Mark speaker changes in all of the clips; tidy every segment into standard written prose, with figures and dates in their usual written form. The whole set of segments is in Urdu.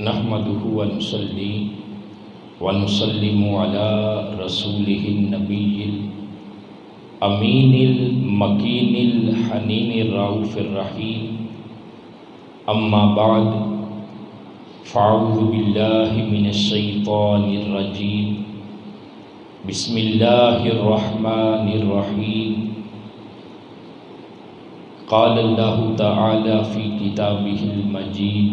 Speaker 1: نحمده ونصلي ونسلم على رسوله النبي الأمين المكين الحنين الرؤوف الرحيم أما بعد فأعوذ بالله من الشيطان الرجيم بسم الله الرحمن الرحيم قال الله تعالى في كتابه المجيد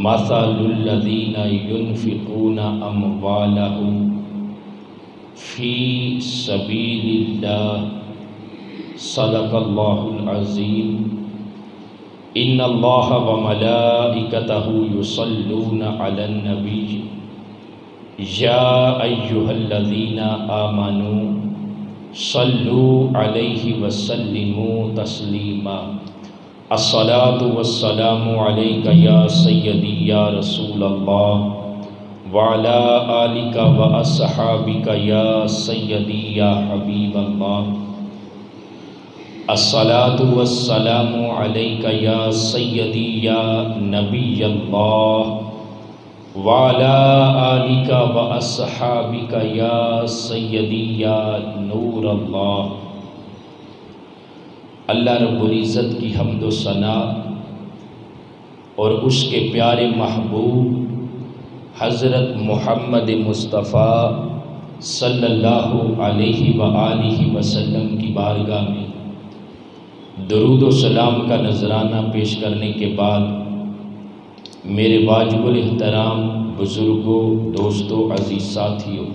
Speaker 1: مثل الذين ينفقون أموالهم في سبيل الله صدق الله العظيم إن الله وملائكته يصلون على النبي يا أيها الذين آمنوا صلوا عليه وسلموا تسليما الصلاة والسلام عليك يا سيدي يا رسول الله وعلى آلك وأصحابك يا سيدي يا حبيب الله الصلاة والسلام عليك يا سيدي يا نبي الله وعلى آلك وأصحابك يا سيدي يا نور الله۔ اللہ رب العزت کی حمد و ثنا اور اس کے پیارے محبوب حضرت محمد مصطفیٰ صلی اللہ علیہ وآلہ وسلم کی بارگاہ میں درود و سلام کا نذرانہ پیش کرنے کے بعد میرے واجب الاحترام بزرگوں، دوستوں، عزیز ساتھیوں،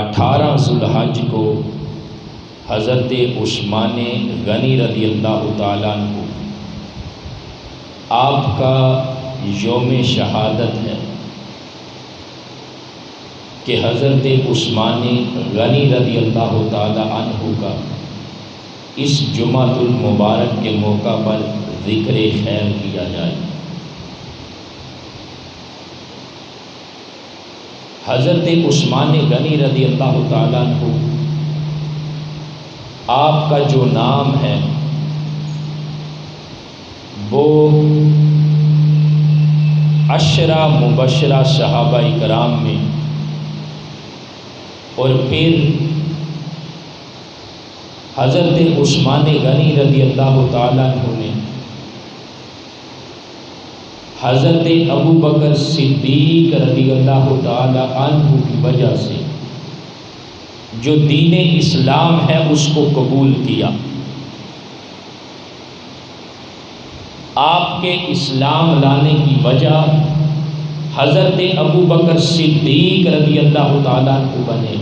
Speaker 1: 18 ذو الحج کو حضرت عثمان غنی رضی اللہ تعالیٰ عنہ آپ کا یوم شہادت ہے کہ حضرت عثمان غنی رضی اللہ تعالیٰ عنہ کا اس جمعۃ المبارک کے موقع پر ذکر خیر کیا جائے۔ حضرت عثمان غنی رضی اللہ تعالیٰ عنہ آپ کا جو نام ہے وہ 10 مبشرہ صحابہ اکرام میں اور پھر حضرت عثمان غنی رضی اللہ تعالیٰ عنہ نے حضرت ابو بکر صدیق رضی اللہ تعالیٰ عنہ کی وجہ سے جو دین اسلام ہے اس کو قبول کیا۔ آپ کے اسلام لانے کی وجہ حضرت ابو بکر صدیق رضی اللہ تعالیٰ عنہ بنے۔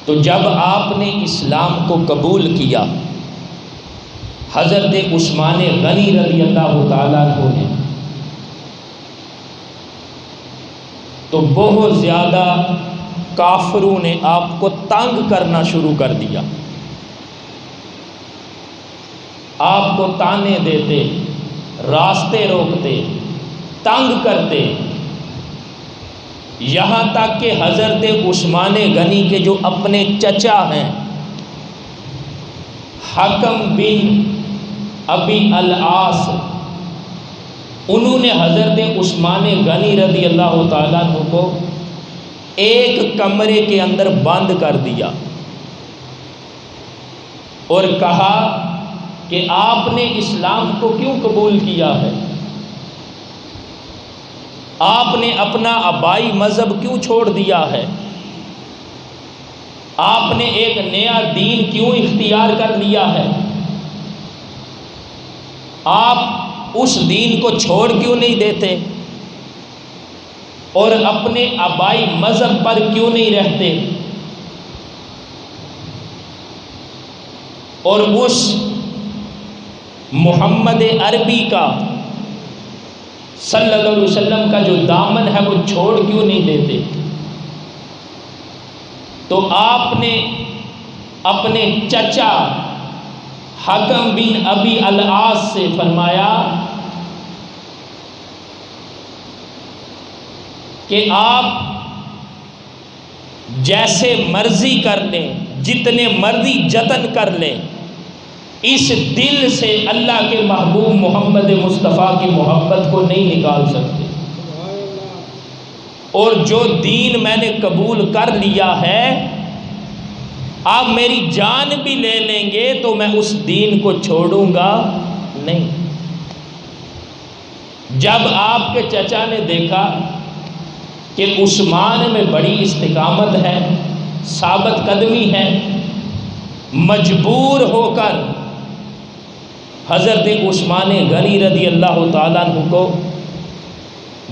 Speaker 1: تو جب آپ نے اسلام کو قبول کیا حضرت عثمان غنی رضی اللہ تعالیٰ عنہ نے تو بہت زیادہ کافروں نے آپ کو تنگ کرنا شروع کر دیا، آپ کو تانے دیتے، راستے روکتے، تنگ کرتے، یہاں تک کہ حضرت عثمان غنی کے جو اپنے چچا ہیں حکم بن ابی العاص، انہوں نے حضرت عثمان غنی رضی اللہ تعالیٰ عنہ کو ایک کمرے کے اندر بند کر دیا اور کہا کہ آپ نے اسلام کو کیوں قبول کیا ہے، آپ نے اپنا آبائی مذہب کیوں چھوڑ دیا ہے، آپ نے ایک نیا دین کیوں اختیار کر لیا ہے، آپ اس دین کو چھوڑ کیوں نہیں دیتے اور اپنے آبائی مذہب پر کیوں نہیں رہتے۔ اور اس محمد عربی کا صلی اللہ علیہ وسلم کا جو دامن ہے وہ چھوڑ کیوں نہیں دیتے۔ تو آپ نے اپنے چچا حکم بن ابی العاص سے فرمایا کہ آپ جیسے مرضی کر لیں، جتنے مرضی جتن کر لیں، اس دل سے اللہ کے محبوب محمد مصطفیٰ کی محبت کو نہیں نکال سکتے۔ اور جو دین میں نے قبول کر لیا ہے، آپ میری جان بھی لے لیں گے تو میں اس دین کو چھوڑوں گا نہیں۔ جب آپ کے چچا نے دیکھا کہ عثمان میں بڑی استقامت ہے، ثابت قدمی ہے، مجبور ہو کر حضرت عثمان غنی رضی اللہ تعالیٰ عنہ کو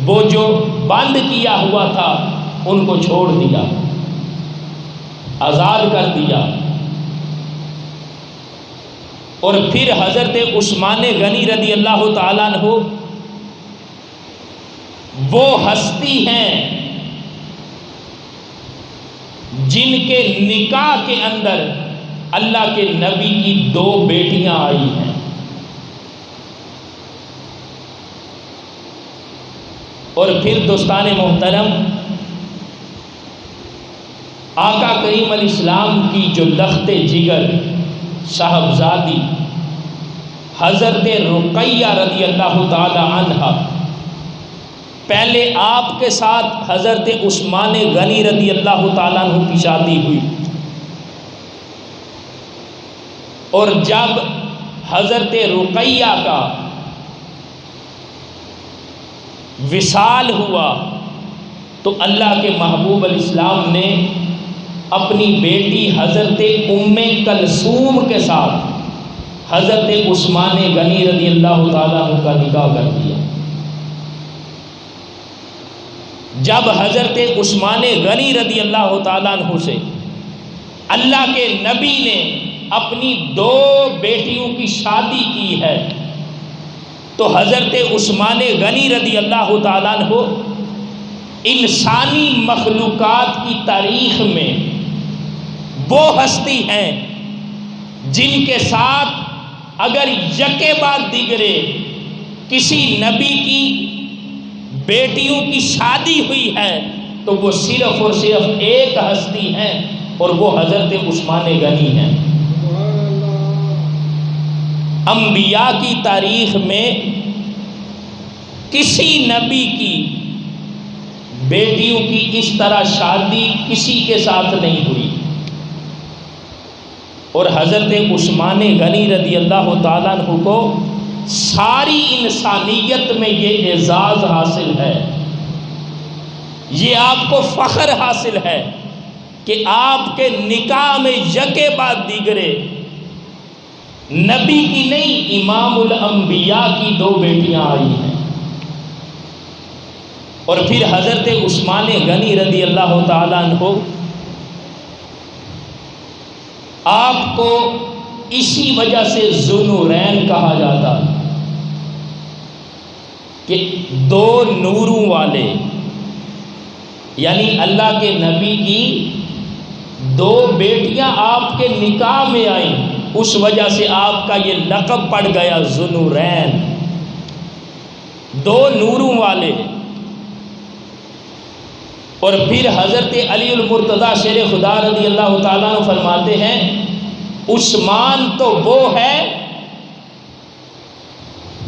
Speaker 1: وہ جو بند کیا ہوا تھا ان کو چھوڑ دیا، آزاد کر دیا۔ اور پھر حضرت عثمان غنی رضی اللہ تعالیٰ عنہ وہ ہستی ہیں جن کے نکاح کے اندر اللہ کے نبی کی 2 بیٹیاں آئی ہیں۔ اور پھر دوستان محترم، آقا کریم علیہ السلام کی جو لخت جگر صاحبزادی حضرت رقیہ رضی اللہ تعالی عنہا، پہلے آپ کے ساتھ حضرت عثمان غنی رضی اللہ تعالیٰ عنہ کی شادی ہوئی، اور جب حضرت رقیہ کا وصال ہوا تو اللہ کے محبوب علیہ السلام نے اپنی بیٹی حضرت ام کلثوم کے ساتھ حضرت عثمان غنی رضی اللہ تعالیٰ عنہ کا نکاح کر دیا۔ جب حضرت عثمان غنی رضی اللہ تعالیٰ عنہ سے اللہ کے نبی نے اپنی 2 بیٹیوں کی شادی کی ہے تو حضرت عثمان غنی رضی اللہ تعالیٰ عنہ انسانی مخلوقات کی تاریخ میں وہ ہستی ہیں جن کے ساتھ اگر یکے بعد دیگرے کسی نبی کی بیٹیوں کی شادی ہوئی ہے تو وہ صرف اور صرف ایک ہستی ہیں، اور وہ حضرت عثمان غنی ہیں۔ انبیاء کی تاریخ میں کسی نبی کی بیٹیوں کی اس طرح شادی کسی کے ساتھ نہیں ہوئی، اور حضرت عثمان غنی رضی اللہ تعالیٰ عنہ کو ساری انسانیت میں یہ اعزاز حاصل ہے، یہ آپ کو فخر حاصل ہے کہ آپ کے نکاح میں یکے بعد دیگرے نبی کی نہیں امام الانبیاء کی 2 بیٹیاں آئی ہیں۔ اور پھر حضرت عثمان غنی رضی اللہ تعالیٰ عنہ آپ کو اسی وجہ سے ذوالنورین کہا جاتا کہ 2 نوروں والے، یعنی اللہ کے نبی کی 2 بیٹیاں آپ کے نکاح میں آئیں، اس وجہ سے آپ کا یہ لقب پڑ گیا ذوالنورین، 2 نوروں والے۔ اور پھر حضرت علی المرتضیٰ شیر خدا رضی اللہ تعالیٰ عنہ فرماتے ہیں عثمان تو وہ ہے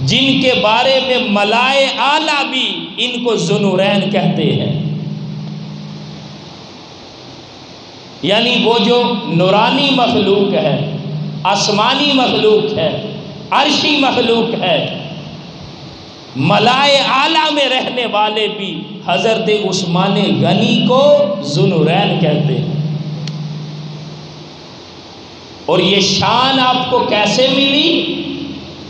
Speaker 1: جن کے بارے میں ملائے اعلیٰ بھی ان کو ذوالنورین کہتے ہیں، یعنی وہ جو نورانی مخلوق ہے، آسمانی مخلوق ہے، عرشی مخلوق ہے، ملائے اعلیٰ میں رہنے والے بھی حضرت عثمان غنی کو ذوالنورین کہتے ہیں۔ اور یہ شان آپ کو کیسے ملی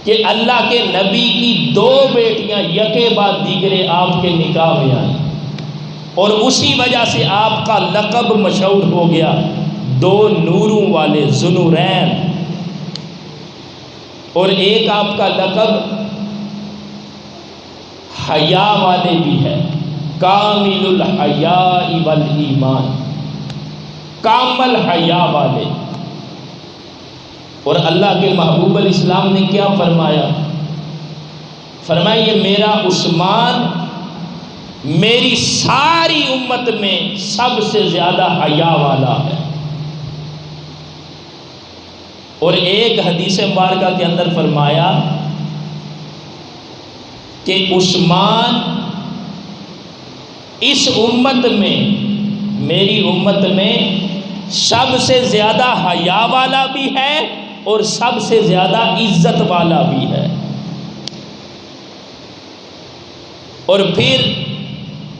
Speaker 1: کہ اللہ کے نبی کی 2 بیٹیاں یکے بعد دیگرے آپ کے نکاح میں آئیں، اور اسی وجہ سے آپ کا لقب مشہور ہو گیا 2 نوروں والے ذوالنورین۔ اور ایک آپ کا لقب حیا والے بھی ہے، کامل الحیاء والایمان، کامل حیا والے۔ اور اللہ کے محبوب علیہ السلام نے کیا فرمایا؟ فرمایا یہ میرا عثمان میری ساری امت میں سب سے زیادہ حیا والا ہے۔ اور ایک حدیث مبارکہ کے اندر فرمایا کہ عثمان اس امت میں، میری امت میں سب سے زیادہ حیا والا بھی ہے اور سب سے زیادہ عزت والا بھی ہے۔ اور پھر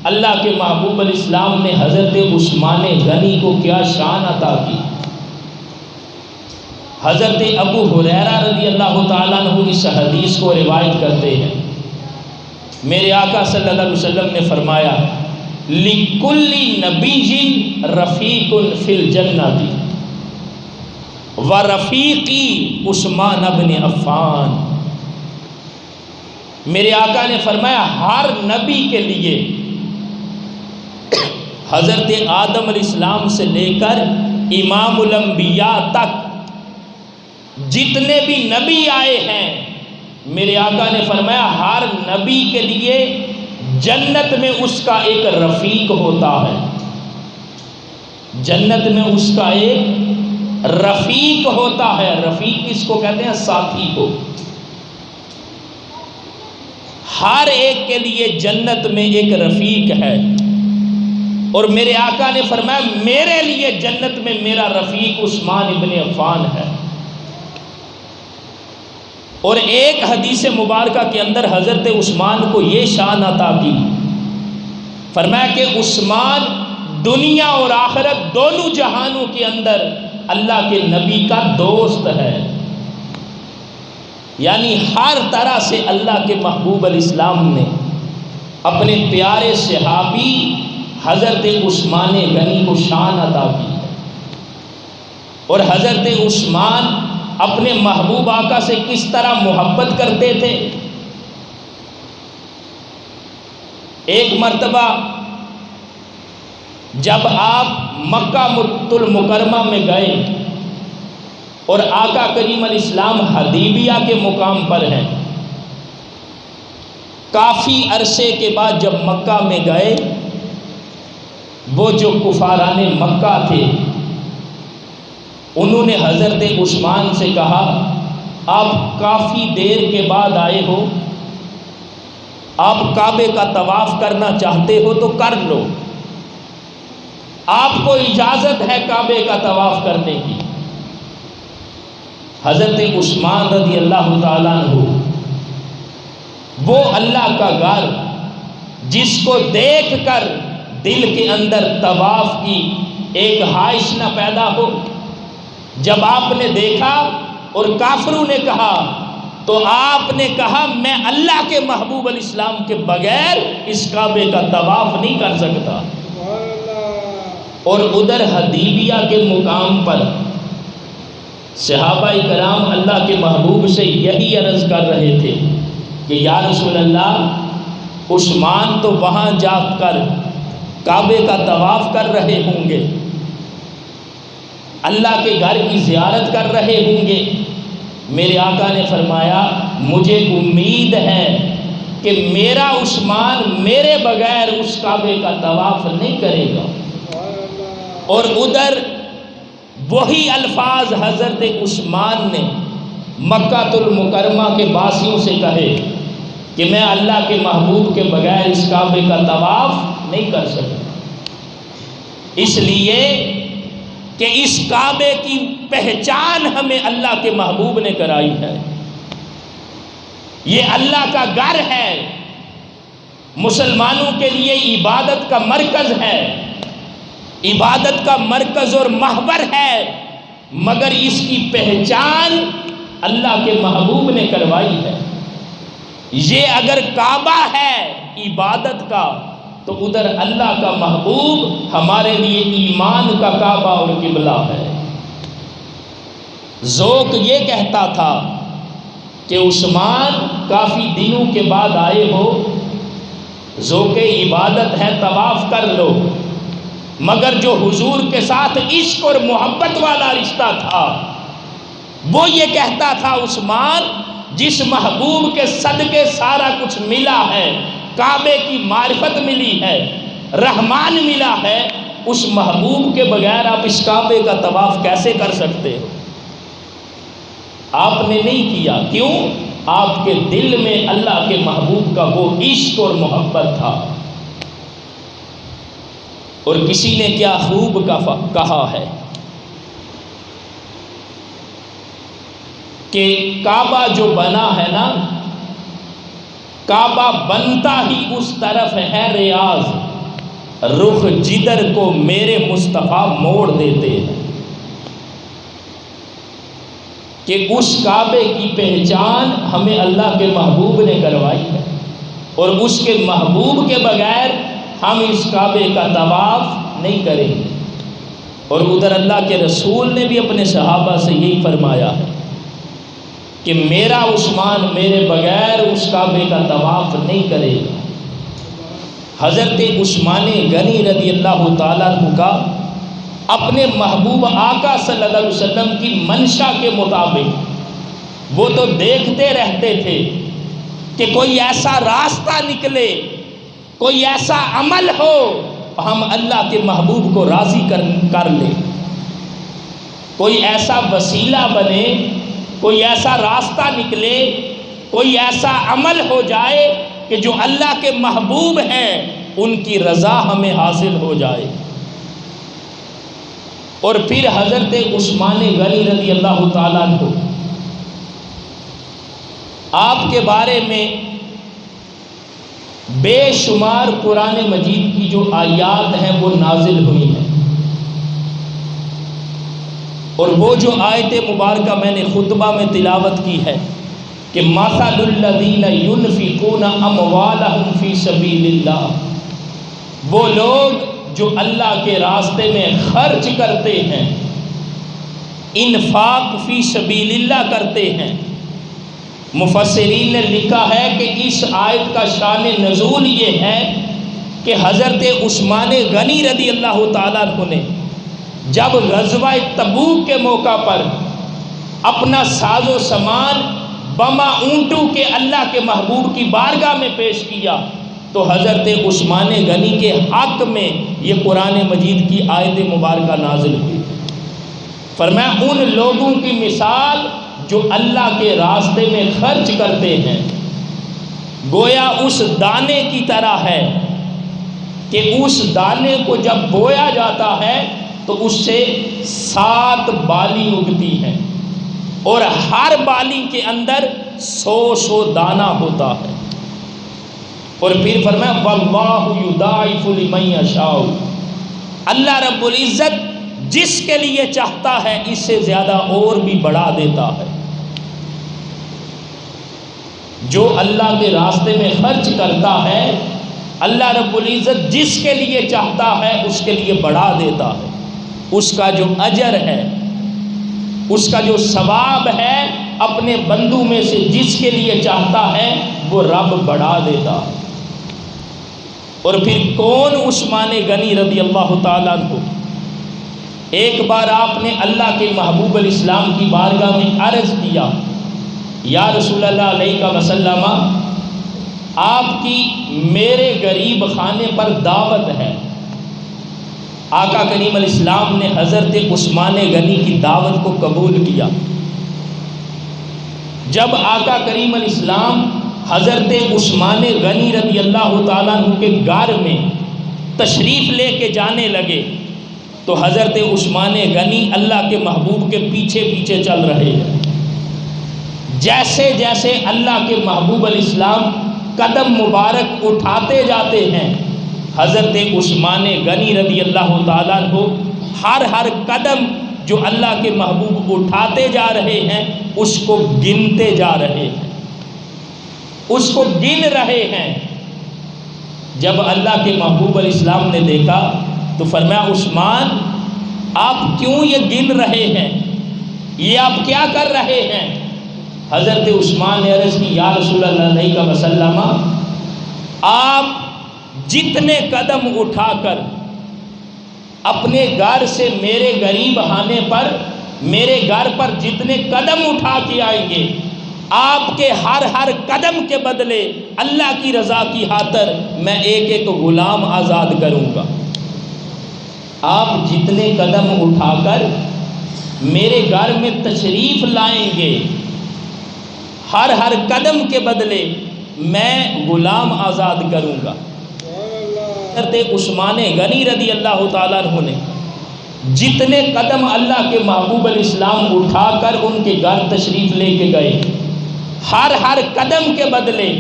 Speaker 1: اللہ کے محبوب علیہ السلام نے حضرت عثمان غنی کو کیا شان عطا کی۔ حضرت ابو ہریرہ رضی اللہ تعالیٰ عنہ اس حدیث کو روایت کرتے ہیں، میرے آقا صلی اللہ علیہ وسلم نے فرمایا لِكُلِّ نَبِيٍّ رَفِيقٌ فِي الْجَنَّةِ وَرَفِيقِي عثمان بن عفان۔ میرے آقا نے فرمایا ہر نبی کے لیے، حضرت آدم علیہ السلام سے لے کر امام الانبیاء تک جتنے بھی نبی آئے ہیں، میرے آقا نے فرمایا ہر نبی کے لیے جنت میں اس کا ایک رفیق ہوتا ہے، جنت میں اس کا ایک رفیق ہوتا ہے۔ رفیق کس کو کہتے ہیں؟ ساتھی کو۔ ہر ایک کے لیے جنت میں ایک رفیق ہے، اور میرے آقا نے فرمایا میرے لیے جنت میں میرا رفیق عثمان ابن عفان ہے۔ اور ایک حدیث مبارکہ کے اندر حضرت عثمان کو یہ شان عطا کی، فرمایا کہ عثمان دنیا اور آخرت دونوں جہانوں کے اندر اللہ کے نبی کا دوست ہے، یعنی ہر طرح سے اللہ کے محبوب علیہ السلام نے اپنے پیارے صحابی حضرت عثمان غنی کو شان عطا کی ہے۔ اور حضرت عثمان اپنے محبوب آقا سے کس طرح محبت کرتے تھے۔ ایک مرتبہ جب آپ مکہ المکرمہ میں گئے اور آقا کریم علیہ السلام حدیبیہ کے مقام پر ہیں، کافی عرصے کے بعد جب مکہ میں گئے، وہ جو کفاران مکہ تھے انہوں نے حضرت عثمان سے کہا آپ کافی دیر کے بعد آئے ہو، آپ کعبے کا طواف کرنا چاہتے ہو تو کر لو، آپ کو اجازت ہے کعبے کا طواف کرنے کی۔ حضرت عثمان رضی اللہ تعالیٰ عنہ وہ اللہ کا گھر جس کو دیکھ کر دل کے اندر طواف کی ایک خواہش نہ پیدا ہو، جب آپ نے دیکھا اور کافروں نے کہا تو آپ نے کہا میں اللہ کے محبوب علیہ السلام کے بغیر اس کعبے کا طواف نہیں کر سکتا۔ اور ادھر حدیبیہ کے مقام پر صحابہ کرام اللہ کے محبوب سے یہی عرض کر رہے تھے کہ یا رسول اللہ عثمان تو وہاں جا کر کعبے کا طواف کر رہے ہوں گے، اللہ کے گھر کی زیارت کر رہے ہوں گے۔ میرے آقا نے فرمایا مجھے امید ہے کہ میرا عثمان میرے بغیر اس کعبے کا طواف نہیں کرے گا۔ اور ادھر وہی الفاظ حضرت عثمان نے مکہ المکرمہ کے باسیوں سے کہے کہ میں اللہ کے محبوب کے بغیر اس کعبے کا طواف نہیں کر سکتا، اس لیے کہ اس کعبے کی پہچان ہمیں اللہ کے محبوب نے کرائی ہے۔ یہ اللہ کا گھر ہے، مسلمانوں کے لیے عبادت کا مرکز ہے، عبادت کا مرکز اور محور ہے، مگر اس کی پہچان اللہ کے محبوب نے کروائی ہے۔ یہ اگر کعبہ ہے عبادت کا تو ادھر اللہ کا محبوب ہمارے لیے ایمان کا کعبہ اور قبلہ ہے۔ ذوق یہ کہتا تھا کہ عثمان کافی دنوں کے بعد آئے ہو، ذوق عبادت ہے طواف کر لو، مگر جو حضور کے ساتھ عشق اور محبت والا رشتہ تھا وہ یہ کہتا تھا عثمان جس محبوب کے صدقے سارا کچھ ملا ہے، کعبے کی معرفت ملی ہے، رحمان ملا ہے، اس محبوب کے بغیر آپ اس کعبے کا طواف کیسے کر سکتے ہو؟ آپ نے نہیں کیا. کیوں؟ آپ کے دل میں اللہ کے محبوب کا وہ عشق اور محبت تھا. اور کسی نے کیا خوب کہا ہے کہ کعبہ جو بنا ہے نا، کعبہ بنتا ہی اس طرف ہے ریاض، رخ جدھر کو میرے مصطفیٰ موڑ دیتے ہیں. کہ اس کعبے کی پہچان ہمیں اللہ کے محبوب نے کروائی ہے، اور اس کے محبوب کے بغیر ہم اس کعبے کا طواف نہیں کریں گے. اور ادھر اللہ کے رسول نے بھی اپنے صحابہ سے یہی فرمایا ہے کہ میرا عثمان میرے بغیر اس کعبے کا طواف نہیں کرے گا. حضرت عثمان غنی رضی اللہ تعالیٰ عنہ کا اپنے محبوب آقا صلی اللہ علیہ وسلم کی منشا کے مطابق وہ تو دیکھتے رہتے تھے کہ کوئی ایسا راستہ نکلے، کوئی ایسا عمل ہو ہم اللہ کے محبوب کو راضی کر لیں، کوئی ایسا وسیلہ بنے، کوئی ایسا راستہ نکلے، کوئی ایسا عمل ہو جائے کہ جو اللہ کے محبوب ہیں ان کی رضا ہمیں حاصل ہو جائے. اور پھر حضرت عثمان غنی رضی اللہ تعالیٰ عنہ، آپ کے بارے میں بے شمار قرآن مجید کی جو آیات ہیں وہ نازل ہوئی ہیں. اور وہ جو آیت مبارکہ میں نے خطبہ میں تلاوت کی ہے کہ مثل الذین ينفقون اموالهم فی سبیل اللہ، وہ لوگ جو اللہ کے راستے میں خرچ کرتے ہیں، انفاق فی سبیل اللہ کرتے ہیں. مفسرین نے لکھا ہے کہ اس آیت کا شان نزول یہ ہے کہ حضرت عثمان غنی رضی اللہ تعالیٰ عنہ نے جب غزوہ تبوک کے موقع پر اپنا ساز و سامان بما اونٹوں کے اللہ کے محبوب کی بارگاہ میں پیش کیا تو حضرت عثمان غنی کے حق میں یہ قرآن مجید کی آیت مبارکہ نازل ہوئی. فرمایا ان لوگوں کی مثال جو اللہ کے راستے میں خرچ کرتے ہیں گویا اس دانے کی طرح ہے کہ اس دانے کو جب بویا جاتا ہے تو اس سے 7 بالی اگتی ہیں اور ہر بالی کے اندر 100 دانہ ہوتا ہے. اور پھر فرمایا واللہ یضاعف لمن یشاء، اللہ رب العزت جس کے لیے چاہتا ہے اس سے زیادہ اور بھی بڑھا دیتا ہے. جو اللہ کے راستے میں خرچ کرتا ہے اللہ رب العزت جس کے لیے چاہتا ہے اس کے لیے بڑھا دیتا ہے. اس کا جو اجر ہے، اس کا جو ثواب ہے اپنے بندوں میں سے جس کے لیے چاہتا ہے وہ رب بڑھا دیتا ہے. اور پھر کون عثمان غنی رضی اللہ تعالیٰ عنہ، ایک بار آپ نے اللہ کے محبوب الاسلام کی بارگاہ میں عرض کیا یا رسول اللہ علیہ وسلم، آپ کی میرے غریب خانے پر دعوت ہے. آقا کریم علیہ السلام نے حضرت عثمان غنی کی دعوت کو قبول کیا. جب آقا کریم علیہ السلام حضرت عثمان غنی رضی اللہ تعالیٰ عنہ کے گھر میں تشریف لے کے جانے لگے تو حضرت عثمان غنی اللہ کے محبوب کے پیچھے پیچھے چل رہے ہیں. جیسے جیسے اللہ کے محبوب علیہ السلام قدم مبارک اٹھاتے جاتے ہیں حضرت عثمان غنی رضی اللہ تعالیٰ عنہ ہر قدم جو اللہ کے محبوب اٹھاتے جا رہے ہیں اس کو گنتے جا رہے ہیں، اس کو گن رہے ہیں. جب اللہ کے محبوب علیہ السلام نے دیکھا تو فرمایا عثمان آپ کیوں یہ گن رہے ہیں، یہ آپ کیا کر رہے ہیں؟ حضرت عثمان نے عرض کی یا رسول اللہ علیہ وسلم، آپ جتنے قدم اٹھا کر اپنے گھر سے میرے غریب خانے پر، میرے گھر پر جتنے قدم اٹھا کے آئیں گے آپ کے ہر قدم کے بدلے اللہ کی رضا کی خاطر میں ایک ایک غلام آزاد کروں گا. آپ جتنے قدم اٹھا کر میرے گھر میں تشریف لائیں گے ہر ہر قدم کے بدلے میں غلام آزاد کروں گا۔ حضرت عثمان غنی رضی اللہ تعالیٰ عنہ نے جتنے قدم اللہ کے محبوب الاسلام اٹھا کر ان کے گھر تشریف لے کے گئے، ہر ہر قدم کے بدلے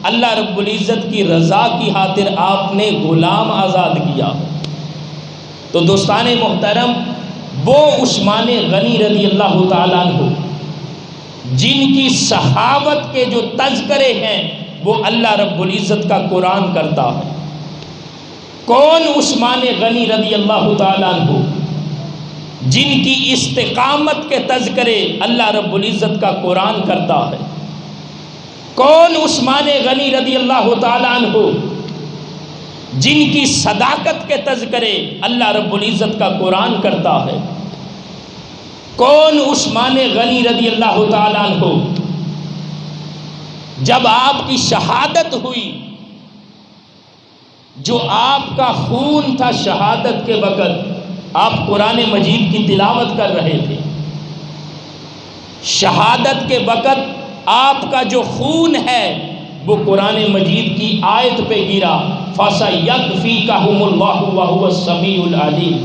Speaker 1: اللہ رب العزت کی رضا کی خاطر آپ نے غلام آزاد کیا۔ تو دوستان محترم، وہ عثمان غنی رضی اللہ تعالیٰ عنہ جن کی صحابت کے جو تذکرے ہیں وہ اللہ رب العزت کا قرآن کرتا ہے۔ کون عثمان غنی رضی اللہ تعالیٰ عنہ جن کی استقامت کے تذکرے اللہ رب العزت کا قرآن کرتا ہے؟ کون عثمان غنی رضی اللہ تعالیٰ عنہ جن کی صداقت کے تذکرے اللہ رب العزت کا قرآن کرتا ہے؟ کون عثمان غنی رضی اللہ تعالیٰ عنہ جب آپ کی شہادت ہوئی، جو آپ کا خون تھا شہادت کے وقت، آپ قرآن مجید کی تلاوت کر رہے تھے، شہادت کے وقت آپ کا جو خون ہے وہ قرآن مجید کی آیت پہ گرا، فَسَيَكْفِيكَهُمُ اللَّهُ وَهُوَ السَّمِيعُ الْعَلِيمُ۔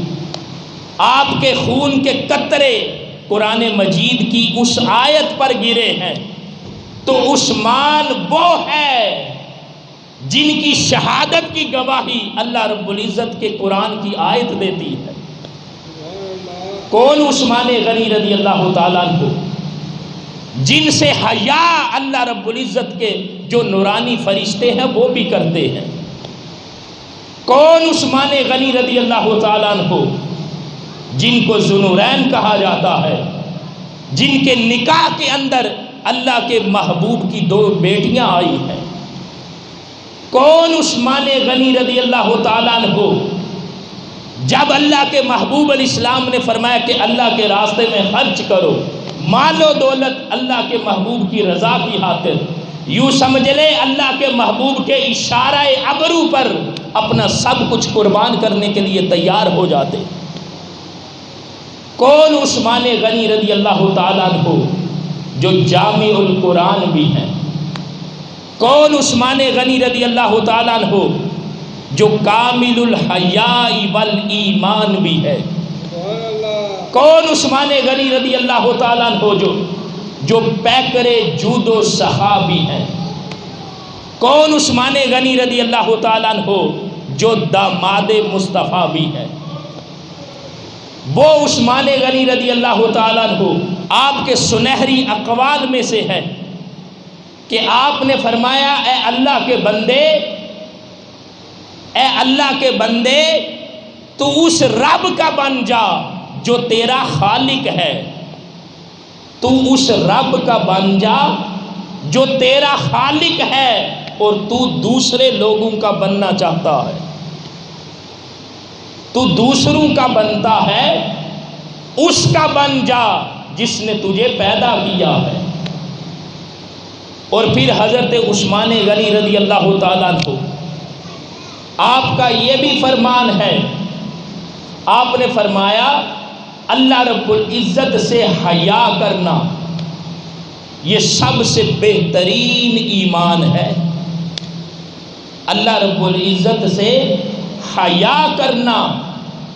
Speaker 1: آپ کے خون کے قطرے قرآن مجید کی اس آیت پر گرے ہیں۔ تو عثمان وہ ہے جن کی شہادت کی گواہی اللہ رب العزت کے قرآن کی آیت دیتی ہے۔ کون عثمان غنی رضی اللہ تعالیٰ عنہ جن سے حیا اللہ رب العزت کے جو نورانی فرشتے ہیں وہ بھی کرتے ہیں؟ کون عثمان غنی رضی اللہ تعالیٰ عنہ جن کو ذوالنورین کہا جاتا ہے، جن کے نکاح کے اندر اللہ کے محبوب کی 2 بیٹیاں آئی ہیں؟ کون عثمان غنی رضی اللہ تعالیٰ عنہ جب اللہ کے محبوب الاسلام نے فرمایا کہ اللہ کے راستے میں خرچ کرو، مال و دولت اللہ کے محبوب کی رضا کی خاطر، یوں سمجھ لے اللہ کے محبوب کے اشارہ ابرو پر اپنا سب کچھ قربان کرنے کے لیے تیار ہو جاتے؟ کون عثمان غنی رضی اللہ تعالیٰ عنہ جو جامع القرآن بھی ہیں؟ کون عثمان غنی رضی اللہ تعالیٰ عنہ جو کامل الحیاء والایمان بھی ہے؟ کون عثمان غنی رضی اللہ تعالیٰ عنہ جو پیکر جود و سخا بھی ہیں؟ کون عثمان غنی رضی اللہ تعالیٰ عنہ جو داماد مصطفیٰ بھی ہے؟ وہ عثمان غنی رضی اللہ تعالیٰ عنہ آپ کے سنہری اقوال میں سے ہے کہ آپ نے فرمایا، اے اللہ کے بندے، اے اللہ کے بندے، تو اس رب کا بن جا جو تیرا خالق ہے، تو اس رب کا بن جا جو تیرا خالق ہے، اور تو دوسرے لوگوں کا بننا چاہتا ہے، تو دوسروں کا بنتا ہے، اس کا بن جا جس نے تجھے پیدا کیا ہے۔ اور پھر حضرت عثمان غنی رضی اللہ تعالیٰ عنہ آپ کا یہ بھی فرمان ہے، آپ نے فرمایا اللہ رب العزت سے حیا کرنا یہ سب سے بہترین ایمان ہے۔ اللہ رب العزت سے حیا کرنا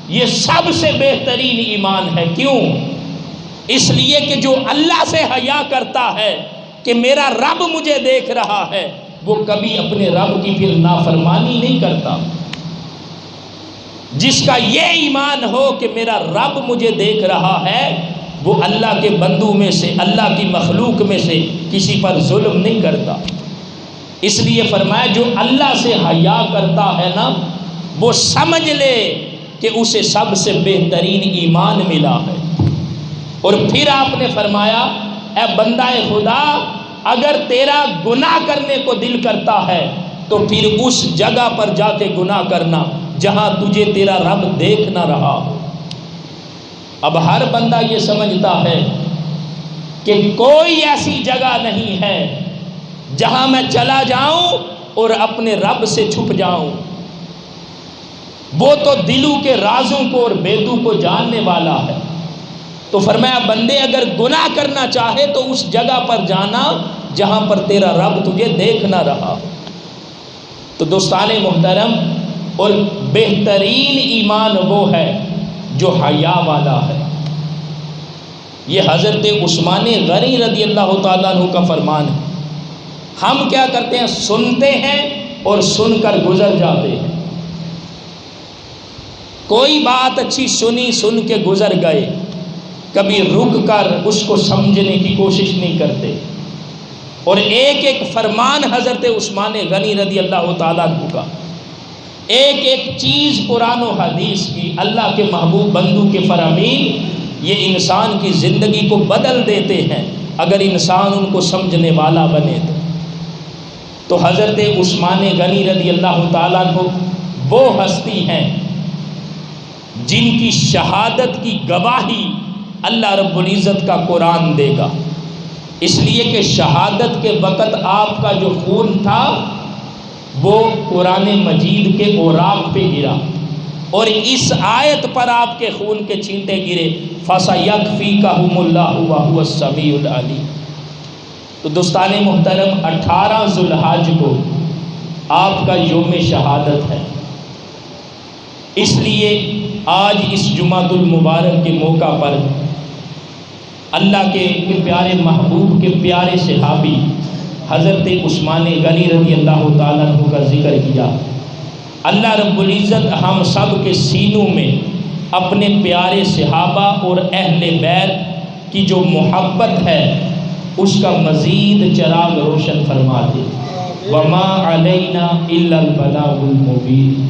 Speaker 1: یہ سب سے بہترین ایمان ہے۔ کیوں؟ اس لیے کہ جو اللہ سے حیا کرتا ہے کہ میرا رب مجھے دیکھ رہا ہے، وہ کبھی اپنے رب کی پھر نافرمانی نہیں کرتا۔ جس کا یہ ایمان ہو کہ میرا رب مجھے دیکھ رہا ہے، وہ اللہ کے بندوں میں سے، اللہ کی مخلوق میں سے کسی پر ظلم نہیں کرتا۔ اس لیے فرمایا جو اللہ سے حیا کرتا ہے نا، وہ سمجھ لے کہ اسے سب سے بہترین ایمان ملا ہے۔ اور پھر آپ نے فرمایا، اے بندہ خدا، اگر تیرا گناہ کرنے کو دل کرتا ہے تو پھر اس جگہ پر جا کے گناہ کرنا جہاں تجھے تیرا رب دیکھ نہ رہا ہو۔ اب ہر بندہ یہ سمجھتا ہے کہ کوئی ایسی جگہ نہیں ہے جہاں میں چلا جاؤں اور اپنے رب سے چھپ جاؤں، وہ تو دلوں کے رازوں کو اور بیدوں کو جاننے والا ہے۔ تو فرمایا بندے اگر گناہ کرنا چاہے تو اس جگہ پر جانا جہاں پر تیرا رب تجھے دیکھ نہ رہا۔ تو دوستان محترم، اور بہترین ایمان وہ ہے جو حیا والا ہے۔ یہ حضرت عثمان غنی رضی اللہ تعالیٰ عنہ کا فرمان ہے۔ ہم کیا کرتے ہیں؟ سنتے ہیں اور سن کر گزر جاتے ہیں۔ کوئی بات اچھی سنی، سن کے گزر گئے، کبھی رک کر اس کو سمجھنے کی کوشش نہیں کرتے۔ اور ایک ایک فرمان حضرت عثمان غنی رضی اللہ تعالیٰ عنہ کا، ایک ایک چیز قرآن و حدیث کی، اللہ کے محبوب بندوں کے فرامین، یہ انسان کی زندگی کو بدل دیتے ہیں اگر انسان ان کو سمجھنے والا بنے تو حضرت عثمان غنی رضی اللہ تعالیٰ عنہ وہ ہستی ہیں جن کی شہادت کی گواہی اللہ رب العزت کا قرآن دے گا، اس لیے کہ شہادت کے وقت آپ کا جو خون تھا وہ قرآن مجید کے اوراق پہ گرا، اور اس آیت پر آپ کے خون کے چھینٹے گرے، فَسَيَكْفِيكَهُمُ اللَّهُ وَهُوَ السَّمِيعُ الْعَلِيمُ۔ تو دوستان محترم، 18 ذو الحج کو آپ کا یوم شہادت ہے، اس لیے آج اس جمعۃ المبارک کے موقع پر اللہ کے پیارے محبوب کے پیارے صحابی حضرت عثمان غنی رضی اللہ تعالیٰ عنہ کا ذکر کیا۔ اللہ رب العزت ہم سب کے سینوں میں اپنے پیارے صحابہ اور اہل بیت کی جو محبت ہے اس کا مزید چراغ روشن فرما دے۔ وَمَا عَلَيْنَا إِلَّا الْبَلَاغُ الْمُبِينُ۔